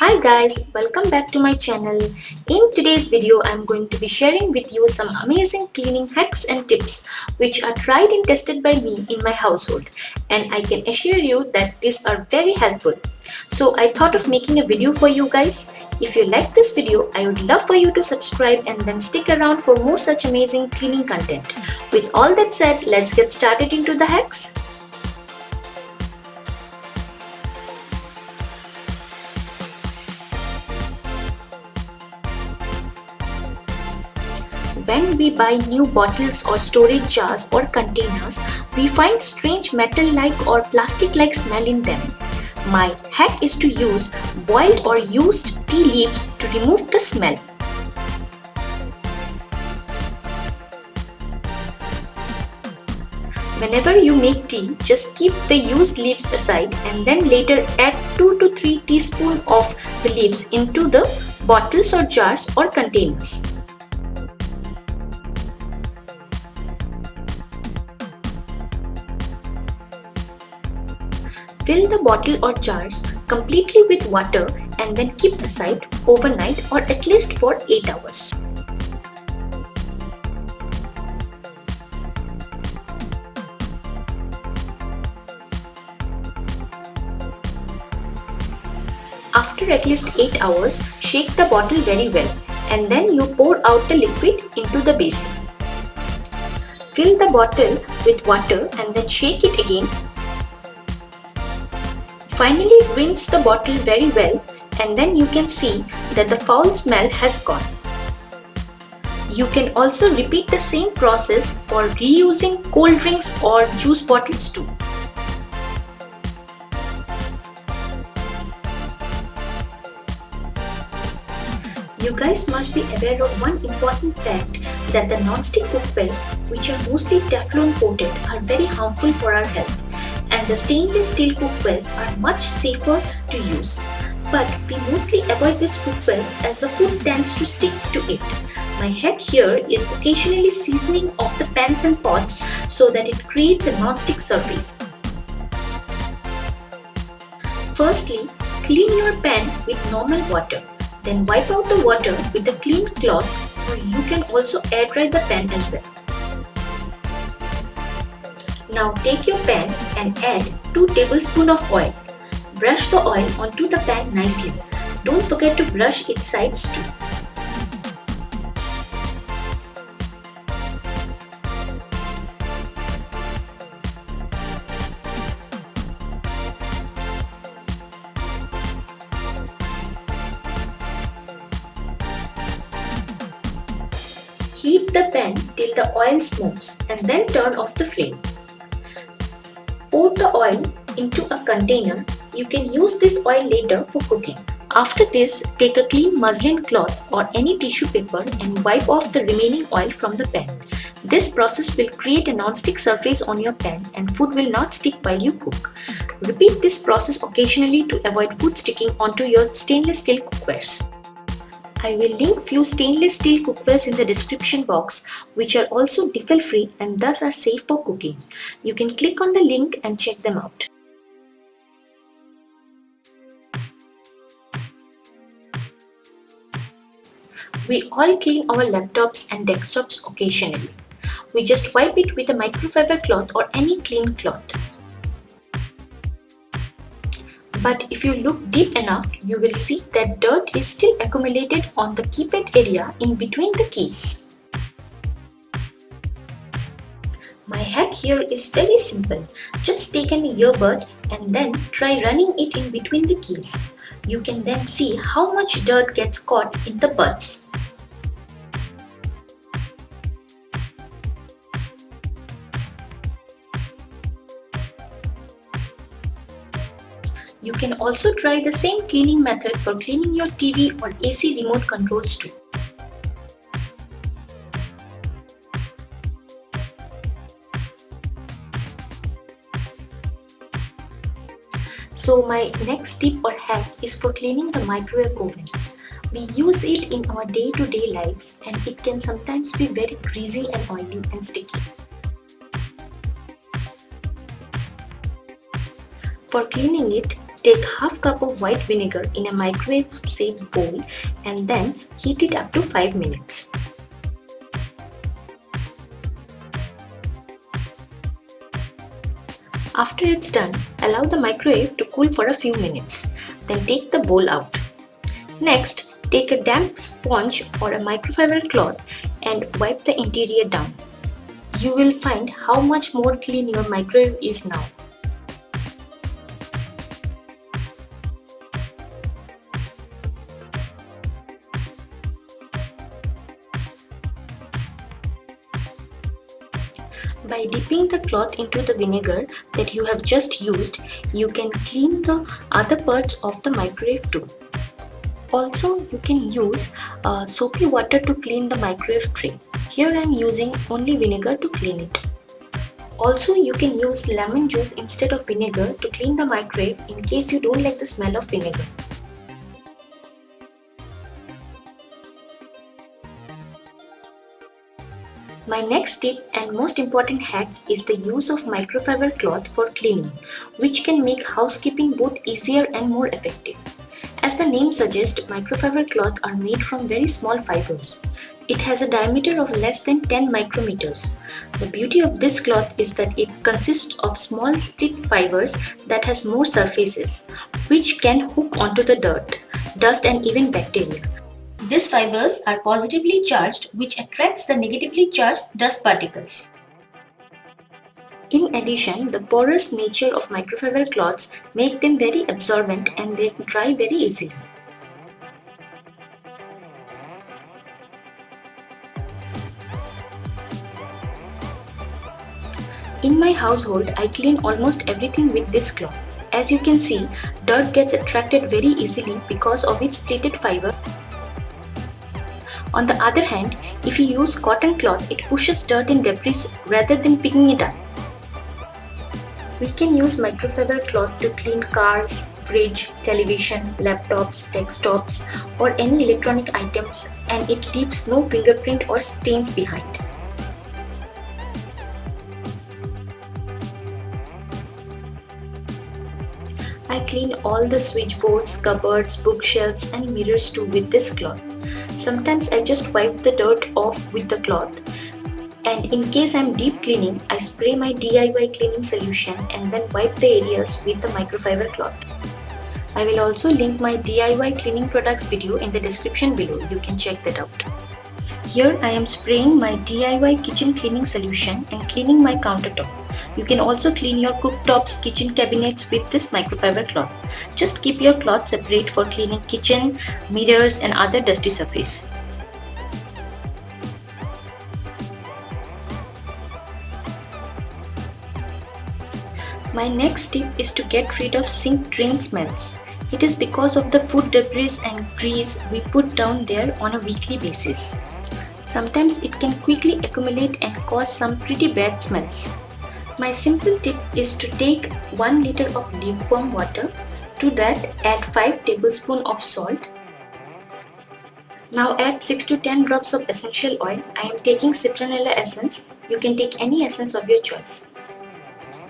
Hi guys, welcome back to my channel. In today's video, I'm going to be sharing with you some amazing cleaning hacks and tips which are tried and tested by me in my household, and I can assure you that these are very helpful. So I thought of making a video for you guys. If you like this video, I would love for you to subscribe and then stick around for more such amazing cleaning content. With all that said, let's get started into the hacks. When we buy new bottles or storage jars or containers, we find strange metal-like or plastic-like smell in them. My hack is to use boiled or used tea leaves to remove the smell. Whenever you make tea, just keep the used leaves aside and then later add 2 to 3 teaspoons of the leaves into the bottles or jars or containers. Fill the bottle or jars completely with water and then keep aside overnight or at least for 8 hours. After at least 8 hours, shake the bottle very well and then you pour out the liquid into the basin. Fill the bottle with water and then shake it again. Finally, rinse the bottle very well and then you can see that the foul smell has gone. You can also repeat the same process for reusing cold drinks or juice bottles too. You guys must be aware of one important fact, that the non-stick cookwares, which are mostly Teflon coated, are very harmful for our health, and the stainless steel cookwares are much safer to use. But we mostly avoid these cookwares as the food tends to stick to it. My hack here is occasionally seasoning of the pans and pots so that it creates a non-stick surface. Firstly, clean your pan with normal water. Then wipe out the water with a clean cloth, or you can also air dry the pan as well. Now take your pan and add 2 tablespoons of oil. Brush the oil onto the pan nicely. Don't forget to brush its sides too. Heat the pan till the oil smokes and then turn off the flame. Pour the oil into a container. You can use this oil later for cooking. After this, take a clean muslin cloth or any tissue paper and wipe off the remaining oil from the pan. This process will create a non-stick surface on your pan and food will not stick while you cook. Repeat this process occasionally to avoid food sticking onto your stainless steel cookwares. I will link few stainless steel cookwares in the description box, which are also decay free and thus are safe for cooking. You can click on the link and check them out. We all clean our laptops and desktops occasionally. We just wipe it with a microfiber cloth or any clean cloth. But if you look deep enough, you will see that dirt is still accumulated on the keypad area in between the keys. My hack here is very simple. Just take an earbud and then try running it in between the keys. You can then see how much dirt gets caught in the buds. You can also try the same cleaning method for cleaning your TV or AC remote controls too. So my next tip or hack is for cleaning the microwave oven. We use it in our day-to-day lives and it can sometimes be very greasy and oily and sticky. For cleaning it, Take half cup of white vinegar in a microwave safe bowl and then heat it up to 5 minutes. After it's done, allow the microwave to cool for a few minutes. Then take the bowl out. Next, take a damp sponge or a microfiber cloth and wipe the interior down. You will find how much more clean your microwave is now. By dipping the cloth into the vinegar that you have just used, you can clean the other parts of the microwave too. Also, you can use soapy water to clean the microwave tray. Here I am using only vinegar to clean it. Also, you can use lemon juice instead of vinegar to clean the microwave in case you don't like the smell of vinegar. My next tip and most important hack is the use of microfiber cloth for cleaning, which can make housekeeping both easier and more effective. As the name suggests, microfiber cloth are made from very small fibers. It has a diameter of less than 10 micrometers. The beauty of this cloth is that it consists of small split fibers that has more surfaces, which can hook onto the dirt, dust and even bacteria. These fibers are positively charged, which attracts the negatively charged dust particles. In addition, the porous nature of microfiber cloths make them very absorbent and they dry very easily. In my household, I clean almost everything with this cloth. As you can see, dirt gets attracted very easily because of its pleated fiber. On the other hand, if you use cotton cloth, it pushes dirt and debris rather than picking it up. We can use microfiber cloth to clean cars, fridge, television, laptops, desktops, or any electronic items, and it leaves no fingerprint or stains behind. I clean all the switchboards, cupboards, bookshelves and mirrors too with this cloth. Sometimes I just wipe the dirt off with the cloth, and in case I'm deep cleaning, I spray my DIY cleaning solution and then wipe the areas with the microfiber cloth. I will also link my DIY cleaning products video in the description below. You can check that out. Here I am spraying my DIY kitchen cleaning solution and cleaning my countertop. You can also clean your cooktops, kitchen cabinets with this microfiber cloth. Just keep your cloth separate for cleaning kitchen, mirrors and other dusty surface. My next tip is to get rid of sink drain smells. It is because of the food debris and grease we put down there on a weekly basis. Sometimes it can quickly accumulate and cause some pretty bad smells. My simple tip is to take 1 liter of lukewarm water. To that, add 5 tablespoons of salt. Now add 6 to 10 drops of essential oil. I am taking citronella essence. You can take any essence of your choice.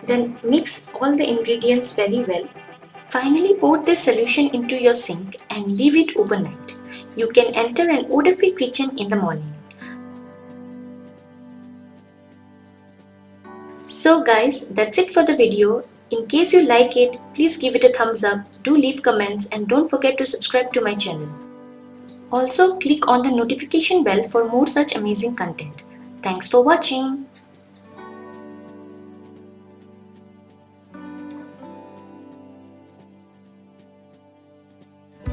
Then mix all the ingredients very well. Finally, pour this solution into your sink and leave it overnight. You can enter an odor-free kitchen in the morning. So guys, that's it for the video. In case you like it, please give it a thumbs up, do leave comments and don't forget to subscribe to my channel. Also, click on the notification bell for more such amazing content. Thanks for watching.